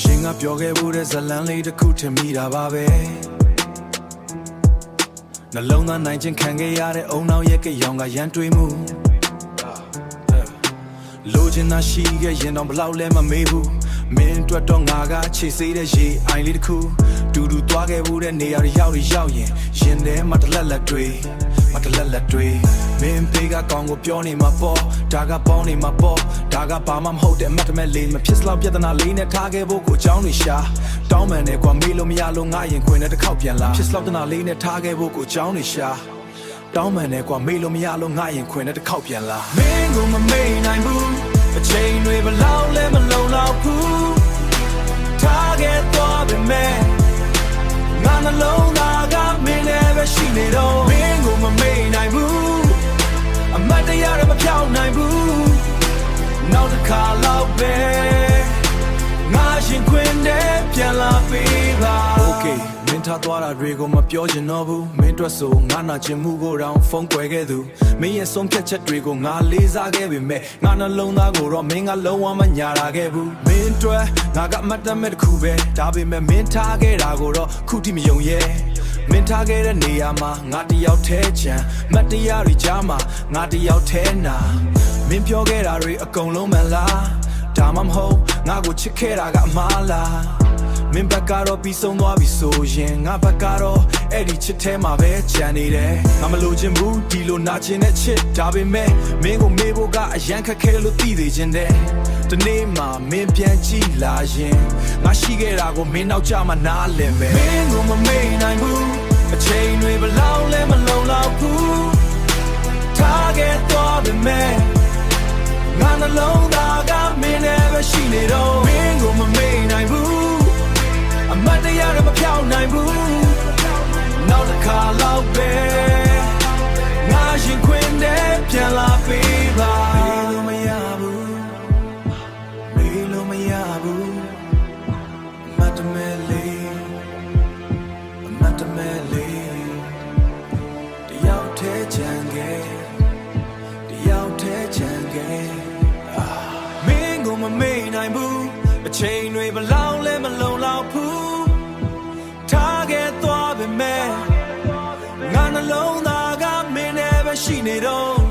ရင်ကပြောခဲ့ဖို့တဲ့ဇလန်းလေးတစ်ခုထင်မိတာပါပဲနှလုံးသားနိုင်ခြင်းခံခဲ့ရတဲ့အုံနောက်ရဲ့ကြောင်ကရန်တွေးမှုလိုချင်တာရှိခဲ့ရင်တော့ဘလောက်လဲမမေးဘူးမင်းအတွက်တော့ငါကခြေစေးတဲ့ရေအိုင်လေးတစ်ခုတူတူသွားခဲ့ဖို့တဲ့နေရာတွေရောက်ရင်ရင်ထဲမှာတလက်လက်တွေမင်းဖေးကကောင်းကိုပြောနေမှာပေါ့ဒါကပေါင်းနေမှာပေါ့ဒါကဘာမှမဟုတ်တဲ့အမတ်တမဲ့လေးမဖြစ်စလောက်ပြဿနာလေးနဲ့ထားခဲ့ဖို့ကိုအကြောင်းတွေရှာတောင်းပန်နေကွာမေးလို့မရလို့ငါရင်ခွင်နဲ့တစ်ခေါက်ပြန်လာဖြစ်စလောက်တနာလေးနဲ့ထားခဲ့ဖို့ကိုအကြောင်းတွေရှာတောင်းပန်နေကွာမေးလို့မရလို့ငါရင်ခွင်နဲ့တစ်ခေါက်ပြန်လာမင်းကိုမမေ့နိုင်ဘူးအချိန်တွေဘလောက်လဲမလုံလောက်ဘူးထားခဲ့သွားပြီမဲ့ငါနှလုံးသားကမင်းနဲ့ပဲရှိနေတော့မင်းကိုမမေ့နိုင်ဘူးအမတ်တရားတွေမပြောင်းနိုင်ဘူးနောက်တစ်ခါလောက်ပဲငါရှင်ခွင်နဲ့ပြန်လာပေးပါ Okay မင်းထားသွားတာတွေကိုမပြောချင်တော့ဘူးမင်းအတွက်ဆိုငါနာချင်မှုကိုတောင်ဖုန်းကွယ်ခဲ့သူမင်းရဲ့ဆုံးဖြတ်ချက်တွေကိုငါလေးစားခဲ့ပေမဲ့ငါနှလုံးသားကိုတော့မင်းကလုံးဝမညာလာခဲ့ဘူးမင်းအတွက်ငါကအမတ်တမဲ့တစ်ခုပဲဒါပေမဲ့မင်းထားခဲ့တာကိုတော့ခုထိမယုံရဲ့မင်းထားခဲ့တဲ့နေရာမှာငါတယောက်ထဲချမ်းမတ်တရားတွေကြားမှာငါတယောက်ထဲနာမင်းပြောခဲ့တာတွေအကုန်လုံးမှန်လားဒါမှမဟုတ်ငါကိုချစ်ခဲ့တာကအမှားလားမင်းဘက်ကတော့ပြီးဆုံးသွားပြီဆိုရင်ငါဘက်ကတော့အဲ့ဒီချစ်ထဲမှာပဲကြံနေတယ်ငါမလိုချင်ဘူးဒီလိုနာကျင်တဲ့ချစ်ဒါပေမဲ့မင်းကိုမေးဖို့ကအရန်ခက်ခဲလို့သိသေးခြင်းတဲ့ဒီနေ့မှမင်းပြန်ကြည့်လာရင်ငါရှိခဲ့တာကိုမင်းနောက်ကျမှနားလည်မယ်မင်းကိုမမေ့နိုင်ဘူးအချိန်တွေဘလောက်လဲမလုံလောက်ဘူးထားခဲ့သွားပြီမဲ့ငါနှလုံးသားကမင်းနဲ့ပဲရှိနေတော့မင်းကိုမမေ့နိုင်ဘူးအမတ်တရားတွေမပြောင်းနိုင်ဘူးနောက်တစ်ခါလောက်ပဲငါရှင်ခွင်နဲ့ပြန်လာပေးပါမေးလို့မရဘူးမေးလို့မရဘူးအမတ်တမဲ့လေးတယောက်ထဲချမ်းခဲ့တယောက်ထဲချမ်းခဲ့မင်းကိုမမေ့နိုင်ဘူးအချိန်တွေဘလောက်လဲမလုံလောက်ဘူးထားခဲ့သွားပြီမဲ့ငါနှလုံးသားကမင်းနဲ့ပဲရှိနေတော့